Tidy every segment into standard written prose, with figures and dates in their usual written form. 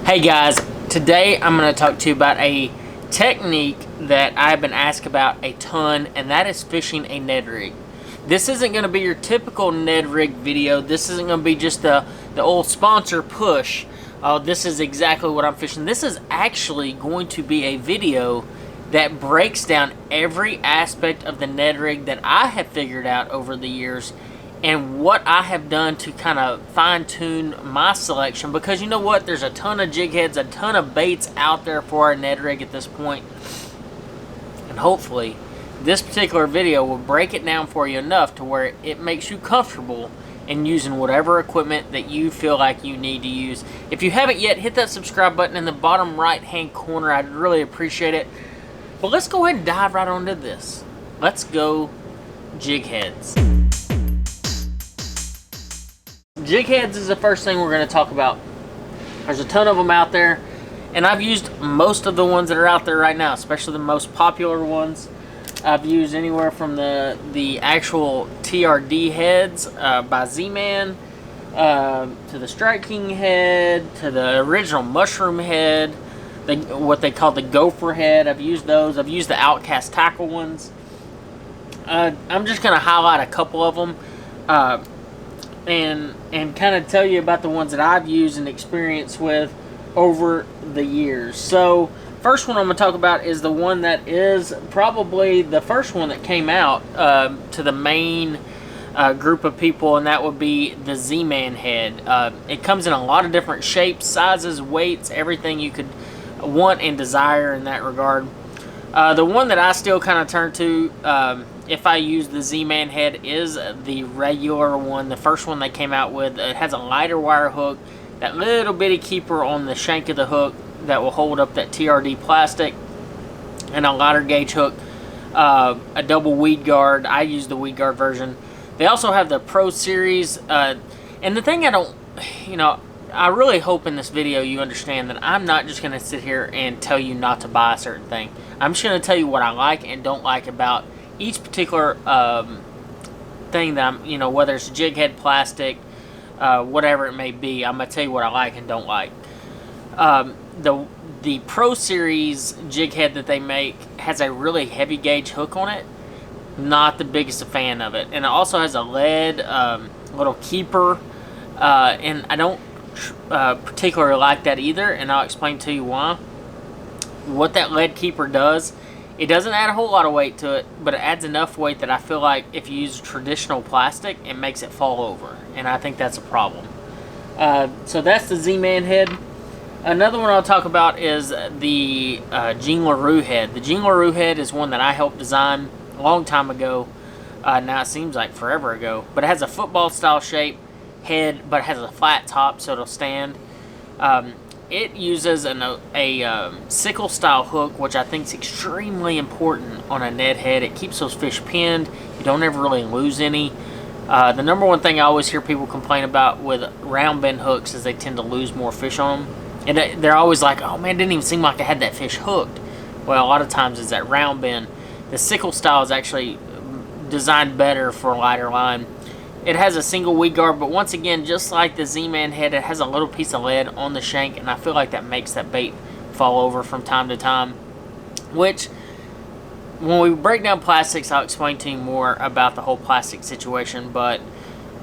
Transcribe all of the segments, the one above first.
Hey guys, today I'm going to talk to you about a technique that I've been asked about a ton, and that is fishing a Ned rig. This isn't going to be your typical Ned rig video. This isn't going to be just the old sponsor push. This is exactly what I'm fishing. This is actually going to be a video that breaks down every aspect of the Ned rig that I have figured out over the years and what I have done to kind of fine-tune my selection, because you know what, there's a ton of jig heads, a ton of baits out there for our Ned rig at this point, and hopefully this particular video will break it down for you enough to where it makes you comfortable in using whatever equipment that you feel like you need to use. If you haven't yet, hit that subscribe button in the bottom right hand corner. I'd really appreciate it. But let's go ahead and dive right onto this. Let's go jig heads. Jig heads is the first thing we're going to talk about. There's a ton of them out there, and I've used most of the ones that are out there right now, especially the most popular ones. I've used anywhere from the actual TRD heads by Z-Man to the striking head to the original mushroom head, what they call the gopher head. I've used those. I've used the Outcast tackle ones. I'm just going to highlight a couple of them and kind of tell you about the ones that I've used and experienced with over the years. So first one I'm going to talk about is the one that is probably the first one that came out to the main group of people, and that would be the Z-Man head. It comes in a lot of different shapes, sizes, weights, everything you could want and desire in that regard. The one that I still kind of turn to if I use the Z-Man head is the regular one, the first one they came out with. It has a lighter wire hook, that little bitty keeper on the shank of the hook that will hold up that TRD plastic, and a lighter gauge hook, a double weed guard. I use the weed guard version. They also have the Pro Series, and the thing I really hope in this video you understand that I'm not just going to sit here and tell you not to buy a certain thing. I'm just going to tell you what I like and don't like about each particular thing that I'm, whether it's jig head, plastic, whatever it may be. I'm going to tell you what I like and don't like. The Pro Series jig head that they make has a really heavy gauge hook on it. Not the biggest fan of it. And it also has a lead little keeper, and I don't particularly like that either, and I'll explain to you why. What that lead keeper does, it doesn't add a whole lot of weight to it, but it adds enough weight that I feel like if you use traditional plastic, it makes it fall over, and I think that's a problem. So that's the Z-Man head. Another one I'll talk about is the Jean LaRue head. The Jean LaRue head is one that I helped design a long time ago. Now it seems like forever ago, but it has a football style shape head, but it has a flat top so it'll stand. It uses a sickle style hook, which I think is extremely important on a Ned head. It keeps those fish pinned. You don't ever really lose any. The number one thing I always hear people complain about with round bend hooks is they tend to lose more fish on them. And they're always like, oh man, it didn't even seem like I had that fish hooked. Well, a lot of times it's that round bend. The sickle style is actually designed better for a lighter line. It has a single weed guard, but once again, just like the Z-Man head, it has a little piece of lead on the shank, and I feel like that makes that bait fall over from time to time. Which, when we break down plastics, I'll explain to you more about the whole plastic situation, but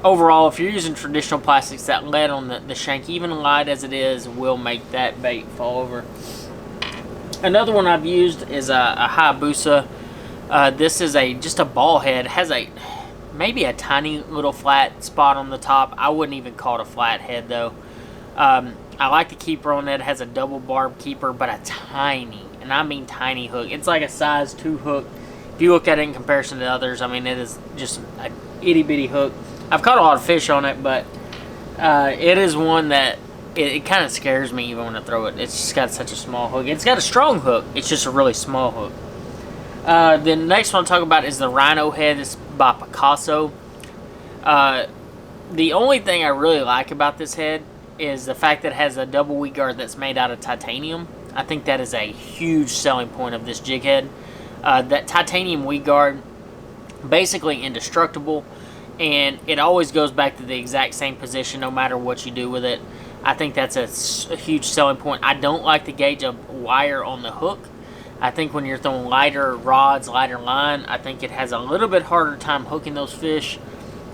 overall, if you're using traditional plastics, that lead on the shank, even light as it is, will make that bait fall over. Another one I've used is a Hayabusa. This is just a ball head. It has maybe a tiny little flat spot on the top. I wouldn't even call it a flat head though. I like the keeper on it. It has a double barb keeper, but a tiny, and I mean tiny hook. It's like a size 2 hook. If you look at it in comparison to others, I mean, it is just a itty bitty hook. I've caught a lot of fish on it, but it is one that it kind of scares me even when I throw it. It's just got such a small hook. It's got a strong hook. It's just a really small hook. The next one I'll talk about is the Rhino Head. It's by Picasso. The only thing I really like about this head is the fact that it has a double weed guard that's made out of titanium. I think that is a huge selling point of this jig head. That titanium weed guard, basically indestructible, and it always goes back to the exact same position no matter what you do with it. I think that's a huge selling point. I don't like the gauge of wire on the hook. I think when you're throwing lighter rods, lighter line, I think it has a little bit harder time hooking those fish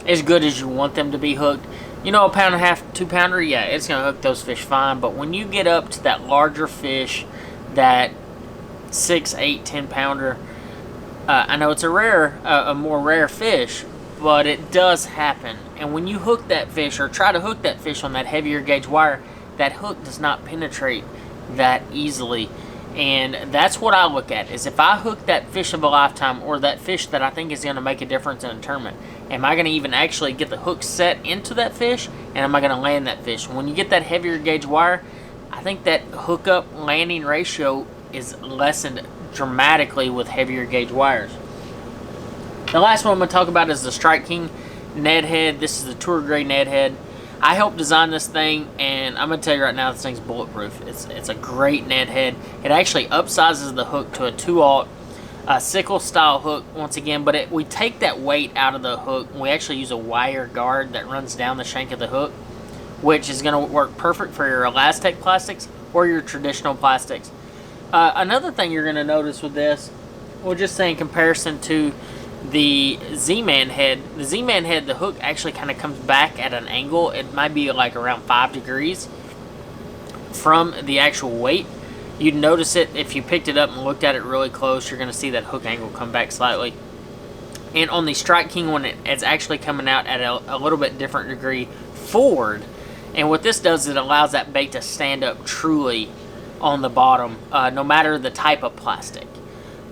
as good as you want them to be hooked. You know, a 1.5 pound, 2 pounder, yeah, it's going to hook those fish fine. But when you get up to that larger fish, that 6, 8, 10 pounder, I know it's a more rare fish, but it does happen. And when you hook that fish or try to hook that fish on that heavier gauge wire, that hook does not penetrate that easily. And that's what I look at, is if I hook that fish of a lifetime, or that fish that I think is going to make a difference in a tournament, am I going to even actually get the hook set into that fish, and am I going to land that fish? When you get that heavier gauge wire, I think that hookup landing ratio is lessened dramatically with heavier gauge wires. The last one I'm going to talk about is the Strike King Ned Head. This is the tour grade Ned Head. I helped design this thing, and I'm going to tell you right now, this thing's bulletproof. It's a great Ned Head. It actually upsizes the hook to a 2/0 sickle style hook once again, but we take that weight out of the hook, and we actually use a wire guard that runs down the shank of the hook, which is going to work perfect for your Elastec plastics or your traditional plastics. Another thing you're going to notice with this, we'll just say in comparison to the Z-Man head, the hook actually kind of comes back at an angle. It might be like around 5 degrees from the actual weight. You'd notice it if you picked it up and looked at it really close. You're going to see that hook angle come back slightly. And on the Strike King one, it's actually coming out at a little bit different degree forward. And what this does is it allows that bait to stand up truly on the bottom, no matter the type of plastic.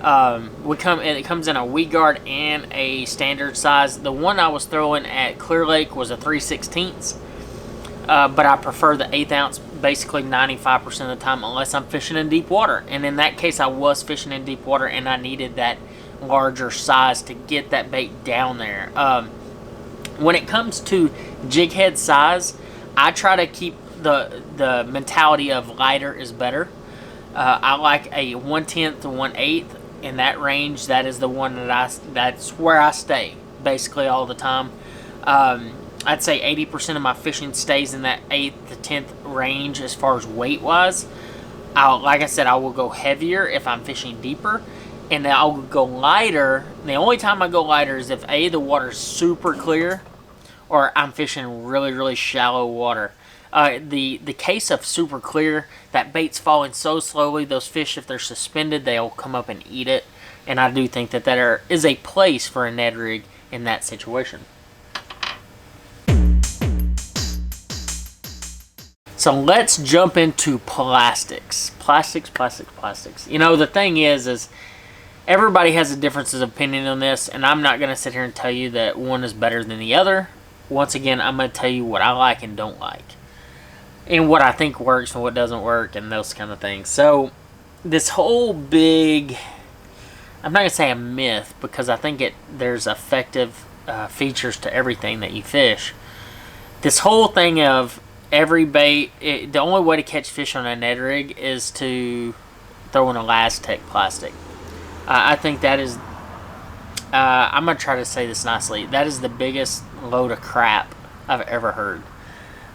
It comes in a weed guard and a standard size. The one I was throwing at Clear Lake was a 3/16, but I prefer the 1/8 ounce basically 95% of the time, unless I'm fishing in deep water. And in that case, I was fishing in deep water, and I needed that larger size to get that bait down there. When it comes to jig head size, I try to keep the mentality of lighter is better. I like a 1/10 to 1/8 in that range. That is the one that's where I stay basically all the time. I'd say 80% of my fishing stays in that 1/8 to 1/10 range as far as weight wise. Like I said, I will go heavier if I'm fishing deeper, and then I'll go lighter. The only time I go lighter is if the water's super clear, or I'm fishing really, really shallow water. The case of super clear, that bait's falling so slowly, those fish, if they're suspended, they'll come up and eat it. And I do think that there is a place for a Ned rig in that situation. So let's jump into plastics. Plastics. You know, the thing is everybody has a differences of opinion on this, and I'm not going to sit here and tell you that one is better than the other. Once again, I'm going to tell you what I like and don't like, and what I think works and what doesn't work, and those kind of things. So this whole big, I'm not going to say a myth, because I think there's effective features to everything that you fish. This whole thing of every bait, the only way to catch fish on a Ned rig is to throw an Elastec plastic. I think that is, I'm going to try to say this nicely, that is the biggest load of crap I've ever heard.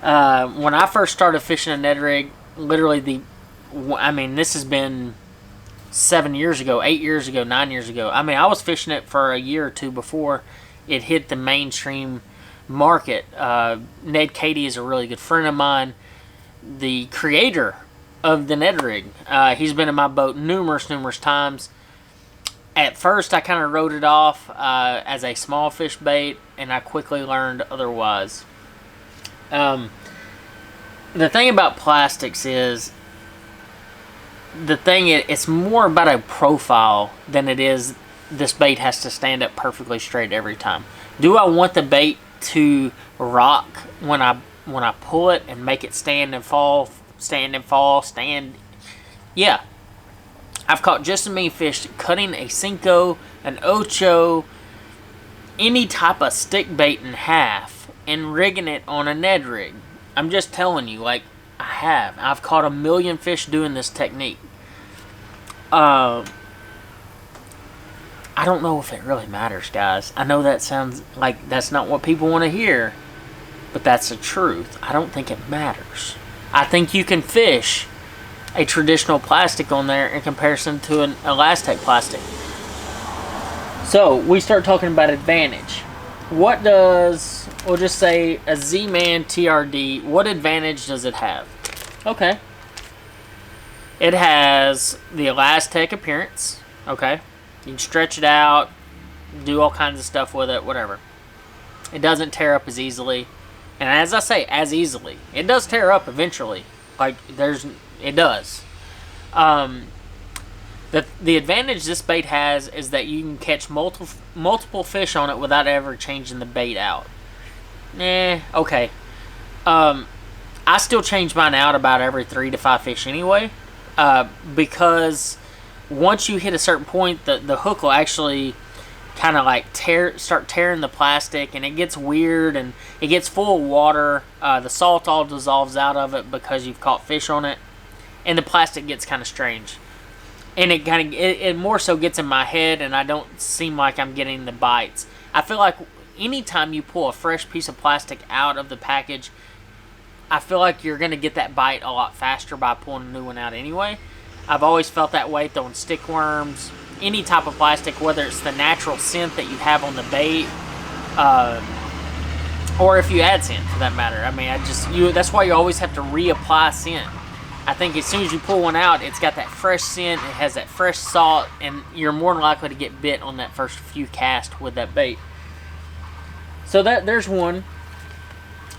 When I first started fishing a Ned rig, literally this has been 7 years ago, 8 years ago, 9 years ago. I mean, I was fishing it for a year or two before it hit the mainstream market. Ned Katie is a really good friend of mine, the creator of the Ned rig. He's been in my boat numerous times. At first, I kind of wrote it off as a small fish bait, and I quickly learned otherwise. The thing about plastics is, it's more about a profile than it is this bait has to stand up perfectly straight every time. Do I want the bait to rock when I pull it and make it stand and fall? Yeah. I've caught just as many fish cutting a Cinco, an Ocho, any type of stick bait in half and rigging it on a Ned rig. I'm just telling you, like, I've caught a million fish doing this technique. I don't know if it really matters, guys. I know that sounds like that's not what people want to hear, but that's the truth. I don't think it matters. I think you can fish a traditional plastic on there in comparison to an Elastec plastic. So we start talking about advantage. What does, we'll just say a Z-Man TRD, what advantage does it have? Okay. It has the Elastec appearance, okay? You can stretch it out, do all kinds of stuff with it, whatever. It doesn't tear up as easily. And as I say, as easily. It does tear up eventually. Like, it does. The advantage this bait has is that you can catch multiple fish on it without ever changing the bait out. Okay. I still change mine out about every 3 to 5 fish anyway, because once you hit a certain point, the hook will actually kind of like start tearing the plastic, and it gets weird, and it gets full of water. The salt all dissolves out of it because you've caught fish on it, and the plastic gets kind of strange. And it more so gets in my head, and I don't seem like I'm getting the bites. I feel like anytime you pull a fresh piece of plastic out of the package, I feel like you're going to get that bite a lot faster by pulling a new one out anyway. I've always felt that way throwing stick worms, any type of plastic, whether it's the natural scent that you have on the bait, or if you add scent for that matter. I mean, that's why you always have to reapply scent. I think as soon as you pull one out, it's got that fresh scent, it has that fresh salt, and you're more likely to get bit on that first few casts with that bait. So there's one.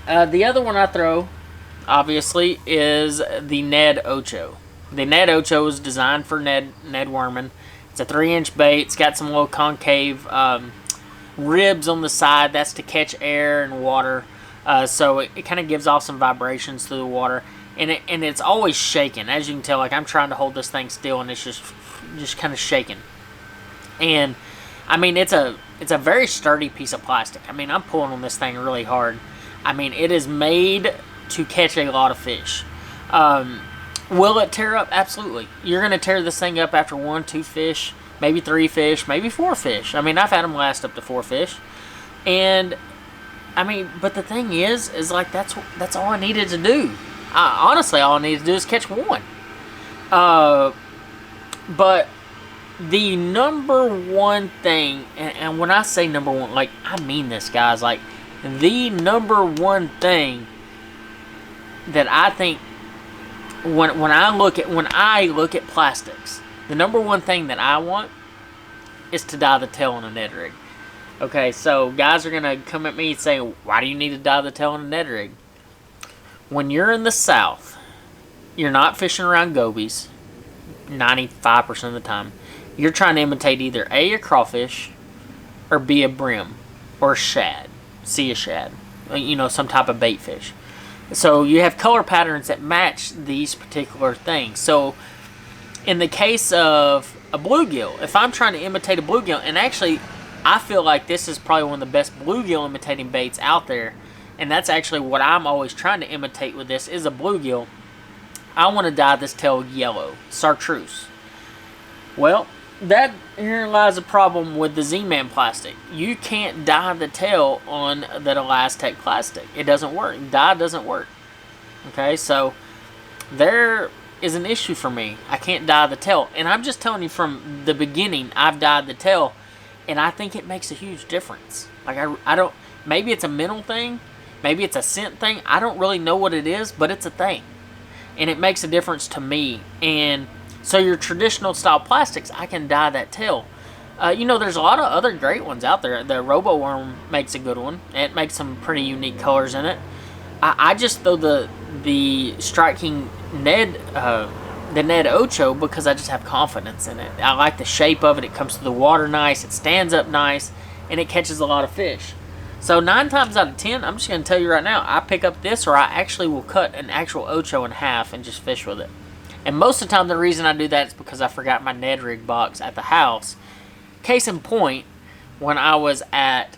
The other one I throw, obviously, is the Ned Ocho. The Ned Ocho is designed for Ned worming. It's a 3-inch bait. It's got some little concave ribs on the side. That's to catch air and water. So it kind of gives off some vibrations through the water. And it's always shaking. As you can tell, like I'm trying to hold this thing still, and it's just kind of shaking. And I mean, it's a very sturdy piece of plastic. I mean, I'm pulling on this thing really hard. I mean, it is made to catch a lot of fish. Will it tear up? Absolutely. You're going to tear this thing up after 1, 2 fish, maybe 3 fish, maybe 4 fish. I mean, I've had them last up to 4 fish. And I mean, but the thing is like that's all I needed to do. Honestly, all I needed to do is catch one. But the number one thing, and when I say number one, like I mean this, guys, like the number one thing that I think when I look at plastics, the number one thing that I want is to dye the tail on a Ned rig. Okay, so guys are gonna come at me and say, why do you need to dye the tail on a Ned rig? When you're in the South, you're not fishing around gobies 95% of the time. You're trying to imitate either A, a crawfish, or B, a brim, or a shad, C, a shad, you know, some type of bait fish. So you have color patterns that match these particular things. So in the case of a bluegill, if I'm trying to imitate a bluegill, and actually I feel like this is probably one of the best bluegill imitating baits out there, and that's actually what I'm always trying to imitate with this, is a bluegill. I want to dye this tail yellow, chartreuse. Well, that here lies a problem with the Z-Man plastic. You can't dye the tail on that Elastec plastic. It doesn't work. Dye doesn't work. Okay, so there is an issue for me. I can't dye the tail. And I'm just telling you from the beginning, I've dyed the tail, and I think it makes a huge difference. Like, I don't, maybe it's a mental thing, maybe it's a scent thing. I don't really know what it is, but it's a thing. And it makes a difference to me. And so your traditional style plastics, I can dye that tail. You know, there's a lot of other great ones out there. The Robo Worm makes a good one. It makes some pretty unique colors in it. I just throw the Strike King Ned, the Ned Ocho, because I just have confidence in it. I like the shape of it. It comes to the water nice. It stands up nice, and it catches a lot of fish. So 9 times out of 10, I'm just going to tell you right now, I pick up this, or I actually will cut an actual Ocho in half and just fish with it. And most of the time, the reason I do that is because I forgot my Ned rig box at the house. Case in point, when I was at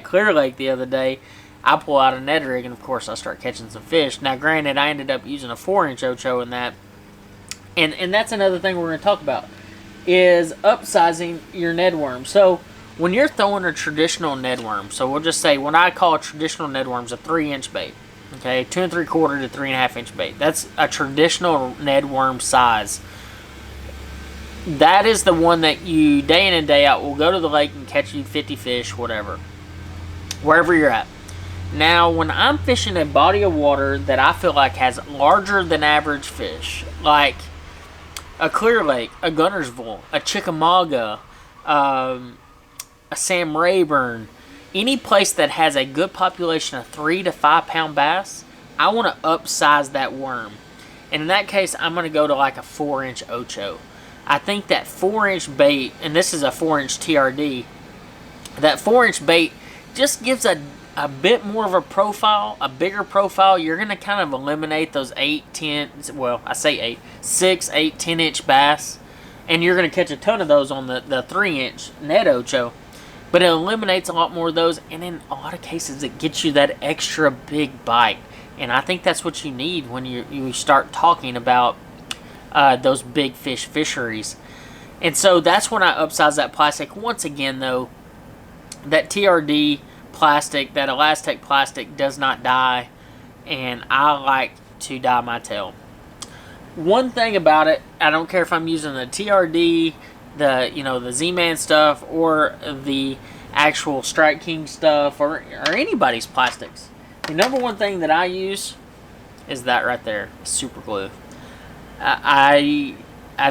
Clear Lake the other day, I pull out a Ned rig, and of course I start catching some fish. Now granted, I ended up using a 4-inch Ocho in that. And that's another thing we're going to talk about, is upsizing your Ned worm. So when you're throwing a traditional Ned worm, so we'll just say, when I call a traditional Ned worm is a 3-inch bait. Okay, 2 3/4 to 3.5 inch bait. That's a traditional Ned worm size. That is the one that you, day in and day out, will go to the lake and catch you 50 fish, whatever, wherever you're at. Now, when I'm fishing a body of water that I feel like has larger than average fish, like a Clear Lake, a Gunnersville, a Chickamauga, a Sam Rayburn, any place that has a good population of 3 to 5 pound bass, I want to upsize that worm. And in that case, I'm going to go to like a 4-inch Ocho. I think that 4-inch bait, and this is a 4-inch TRD, that 4-inch bait just gives a bit more of a profile, a bigger profile. You're going to kind of eliminate those 8, 10, well, I say 8, 6, 8, 10-inch bass. And you're going to catch a ton of those on the 3-inch Ned Ocho. But it eliminates a lot more of those, and in a lot of cases, it gets you that extra big bite. And I think that's what you need when you start talking about those big fish fisheries. And so that's when I upsize that plastic. Once again, though, that TRD plastic, that Elastec plastic does not die, and I like to dye my tail. One thing about it, I don't care if I'm using the TRD, the Z-Man stuff, or the actual Strike King stuff, or anybody's plastics. The number one thing that I use is that right there, super glue. I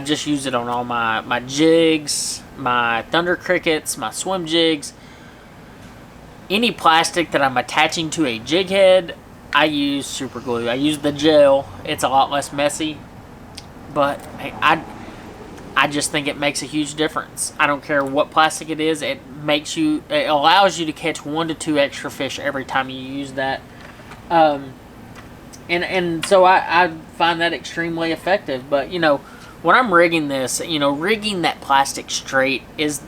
just use it on all my jigs, my Thunder Crickets, my swim jigs. Any plastic that I'm attaching to a jig head, I use super glue. I use the gel. It's a lot less messy, but I just think it makes a huge difference. I don't care what plastic it is. It allows you to catch 1 to 2 extra fish every time you use that. And so I find that extremely effective. But, when I'm rigging this, rigging that plastic straight is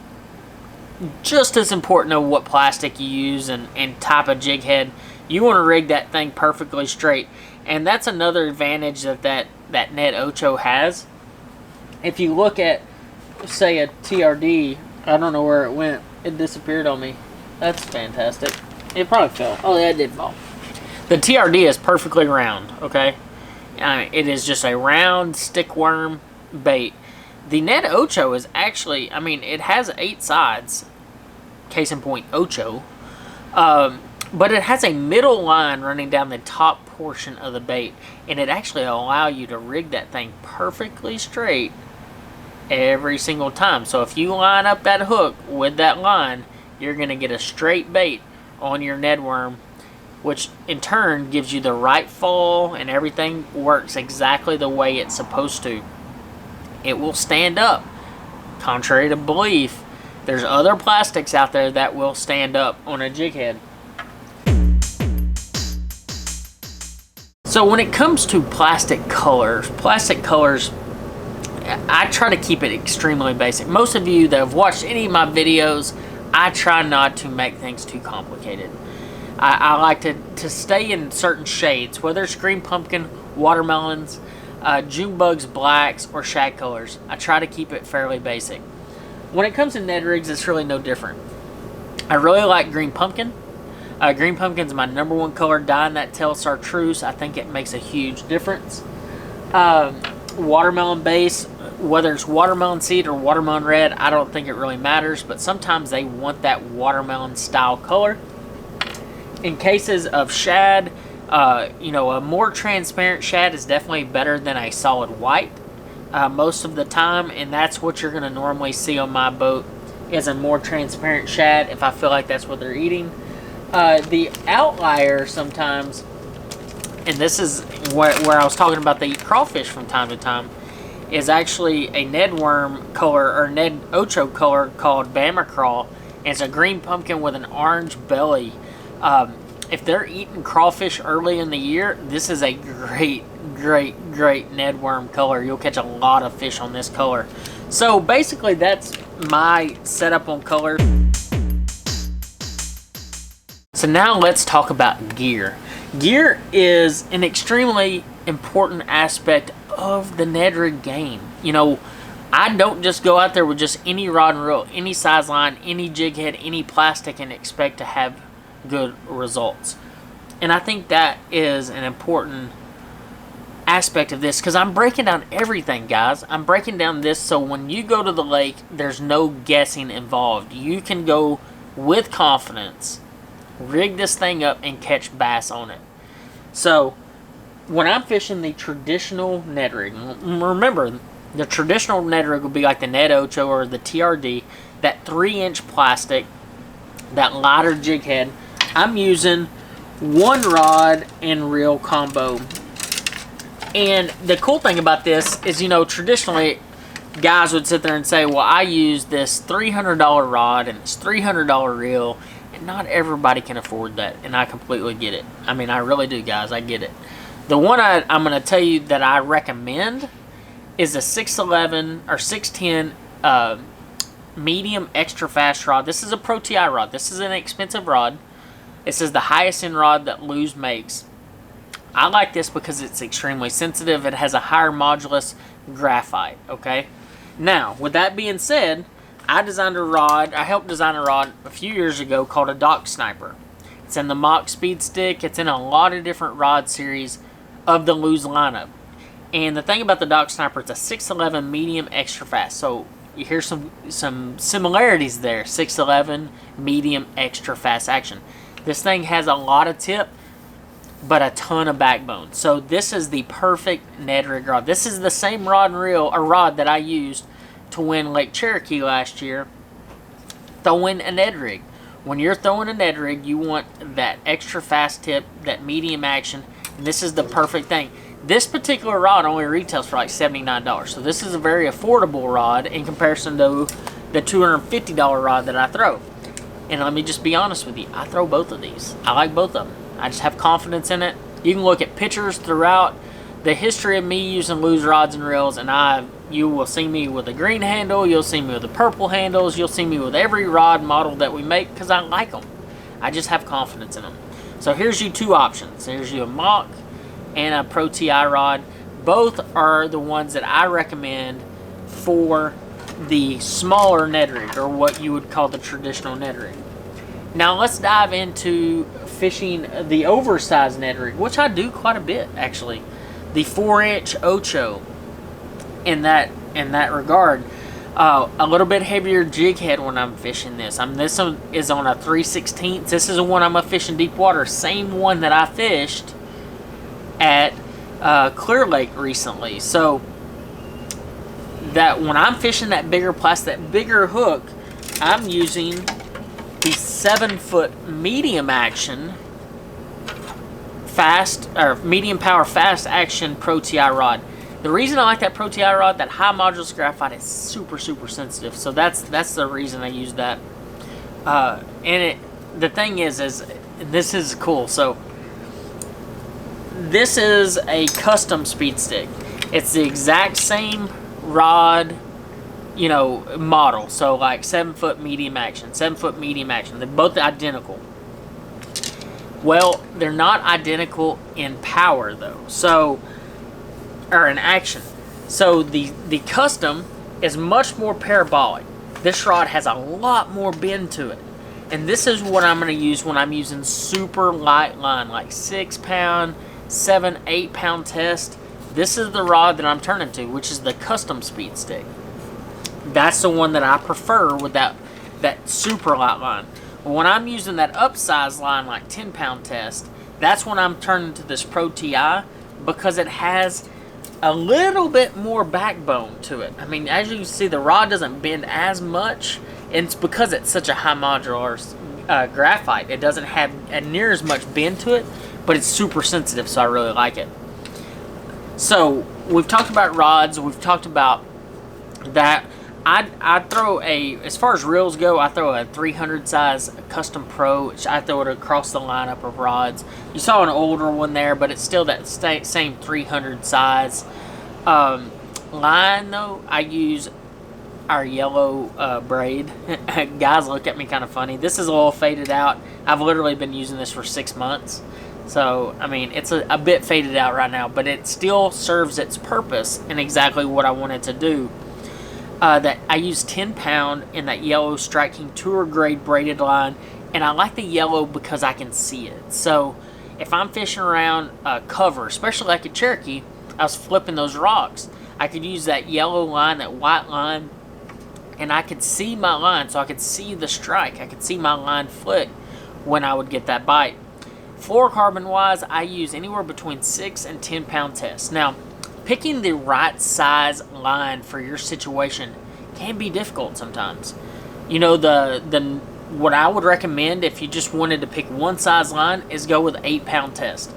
just as important of what plastic you use and type of jig head. You want to rig that thing perfectly straight. And that's another advantage that Ned Ocho has. If you look at, say, a TRD, I don't know where it went. It disappeared on me. That's fantastic. It probably fell. Oh, yeah, it did fall. The TRD is perfectly round, okay? It is just a round stickworm bait. The Ned Ocho is actually, it has 8 sides. Case in point, Ocho. But it has a middle line running down the top portion of the bait. And it actually allows you to rig that thing perfectly straight every single time. So if you line up that hook with that line, you're going to get a straight bait on your Ned worm, which in turn gives you the right fall, and everything works exactly the way it's supposed to. It will stand up. Contrary to belief, there's other plastics out there that will stand up on a jig head. So when it comes to plastic colors, I try to keep it extremely basic. Most of you that have watched any of my videos, I try not to make things too complicated. I like to stay in certain shades, whether it's green pumpkin, watermelons, June bugs, blacks, or shag colors. I try to keep it fairly basic. When it comes to Ned rigs, it's really no different. I really like green pumpkin. Green pumpkin is my number 1 color. Dyeing that tail chartreuse, I think it makes a huge difference. Watermelon base, whether it's watermelon seed or watermelon red, I don't think it really matters, but sometimes they want that watermelon style color. In cases of shad, a more transparent shad is definitely better than a solid white most of the time, and that's what you're going to normally see on my boat, is a more transparent shad if I feel like that's what they're eating. The outlier sometimes, and this is where I was talking about they eat crawfish from time to time, is actually a Ned worm color, or Ned Ocho color, called Bama Craw. And it's a green pumpkin with an orange belly. If they're eating crawfish early in the year, this is a great Ned worm color. You'll catch a lot of fish on this color. So basically that's my setup on color. So now let's talk about gear. Gear is an extremely important aspect of the Ned rig game. I don't just go out there with just any rod and reel, any size line, any jig head, any plastic, and expect to have good results. And I think that is an important aspect of this, because I'm breaking down everything, guys. I'm breaking down this so when you go to the lake, there's no guessing involved. You can go with confidence, rig this thing up, and catch bass on it. So when I'm fishing the traditional Ned rig, remember, the traditional Ned rig would be like the Ned Ocho or the TRD, that 3-inch plastic, that lighter jig head. I'm using one rod and reel combo. And the cool thing about this is, you know, traditionally guys would sit there and say, well, I use this $300 rod and this $300 reel, and not everybody can afford that, and I completely get it. I mean, I really do, guys. I get it. The one I'm going to tell you that I recommend is a 611 or 610 medium extra fast rod. This is a Pro TI rod. This is an expensive rod. This is the highest end rod that Lew's makes. I like this because it's extremely sensitive. It has a higher modulus graphite, okay? Now, with that being said, I helped design a rod a few years ago called a Dock Sniper. It's in the Mach speed stick. It's in a lot of different rod series of the Lew's lineup. And the thing about the Dock Sniper, it's a 611 medium extra fast. So you hear some similarities there. 611 medium extra fast action. This thing has a lot of tip, but a ton of backbone. So this is the perfect Ned rig rod. This is the same rod that I used to win Lake Cherokee last year, throwing a Ned rig. When you're throwing a Ned rig, you want that extra fast tip, that medium action, and this is the perfect thing. This particular rod only retails for like $79, so this is a very affordable rod in comparison to the $250 rod that I throw. And let me just be honest with you, I throw both of these. I like both of them. I just have confidence in it. You can look at pictures throughout the history of me using Lew's rods and reels, and you will see me with a green handle, you'll see me with the purple handles, you'll see me with every rod model that we make because I like them. I just have confidence in them. So here's you two options. Here's you a Mach and a Pro TI rod. Both are the ones that I recommend for the smaller Ned rig, or what you would call the traditional Ned rig. Now let's dive into fishing the oversized Ned rig, which I do quite a bit actually. The 4-inch Ocho in that regard. A little bit heavier jig head when I'm fishing this. This one is on a 3/16. This is the one I'm fishing deep water. Same one that I fished at Clear Lake recently. So that when I'm fishing that bigger plastic, that bigger hook, I'm using the 7-foot medium action fast, or medium power fast action Pro TI rod. The reason I like that Pro TI rod, that high modulus graphite is super sensitive. So that's the reason I use that. The thing is this is cool. So this is a custom speed stick. It's the exact same rod, you know, model. So like 7-foot medium action, 7-foot medium action. They're both identical. Well, they're not identical in power though. So, or in action. So the custom is much more parabolic. This rod has a lot more bend to it. And this is what I'm going to use when I'm using super light line, like 6 pound, 7, 8 pound test. This is the rod that I'm turning to, which is the custom speed stick. That's the one that I prefer with that super light line. When I'm using that upsize line, like 10 pound test, that's when I'm turning to this Pro TI, because it has a little bit more backbone to it. I mean, as you can see, the rod doesn't bend as much, and it's because it's such a high modular graphite. It doesn't have near as much bend to it, but it's super sensitive, so I really like it. So we've talked about rods, we've talked about that. I throw as far as reels go, I throw a 300 size Custom Pro, which I throw it across the lineup of rods. You saw an older one there, but it's still that same 300 size. Line though, I use our yellow Braid. Guys look at me kind of funny. This is a little faded out. I've literally been using this for 6 months. So, I mean, it's a bit faded out right now, but it still serves its purpose and exactly what I wanted to do. That I use 10 pound in that yellow Strike King tour grade braided line, and I like the yellow because I can see it. So if I'm fishing around cover, especially like at Cherokee, I was flipping those rocks. I could use that yellow line, that white line, and I could see my line, so I could see the strike. I could see my line flick when I would get that bite. Fluorocarbon wise, I use anywhere between 6 and 10 pound tests. Now, picking the right size line for your situation can be difficult sometimes. You know, what I would recommend if you just wanted to pick one size line is go with 8 pound test.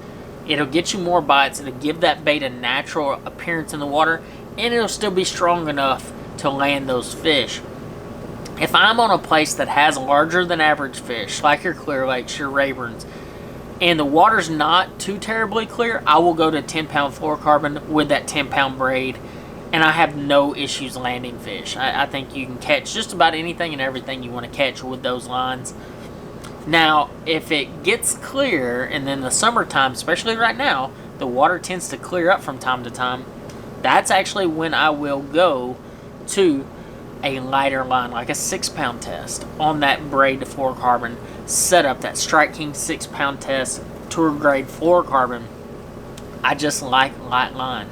It'll get you more bites, it'll give that bait a natural appearance in the water, and it'll still be strong enough to land those fish. If I'm on a place that has larger than average fish, like your Clear Lakes, your Rayburns, and the water's not too terribly clear, I will go to 10 pound fluorocarbon with that 10 pound braid, and I have no issues landing fish. I think you can catch just about anything and everything you want to catch with those lines. Now, if it gets clear, and then the summertime, especially right now, the water tends to clear up from time to time, that's actually when I will go to a lighter line, like a 6 pound test on that braid to fluorocarbon. Set up that Strike King 6 pound test, tour grade fluorocarbon. I just like light line.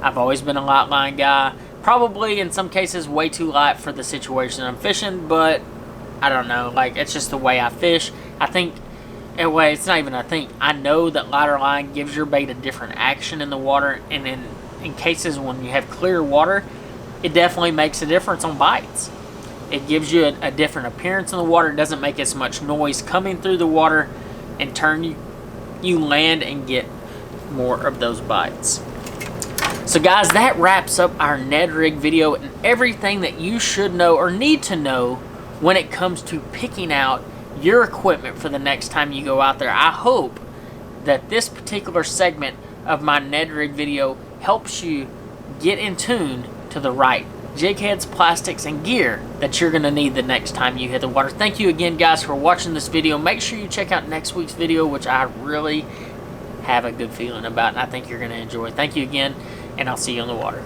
I've always been a light line guy. Probably in some cases way too light for the situation I'm fishing, but I don't know. Like, it's just the way I fish. I think, anyway, it's not even I think. I know that lighter line gives your bait a different action in the water, and in cases when you have clear water, it definitely makes a difference on bites. It gives you a different appearance in the water. It doesn't make as much noise coming through the water, and you land and get more of those bites. So guys, that wraps up our Ned rig video and everything that you should know or need to know when it comes to picking out your equipment for the next time you go out there. I hope that this particular segment of my Ned rig video helps you get in tune to the right jig heads, plastics, and gear that you're going to need the next time you hit the water. Thank you again, guys, for watching this video. Make sure you check out next week's video, which I really have a good feeling about, and I think you're going to enjoy. Thank you again, and I'll see you on the water.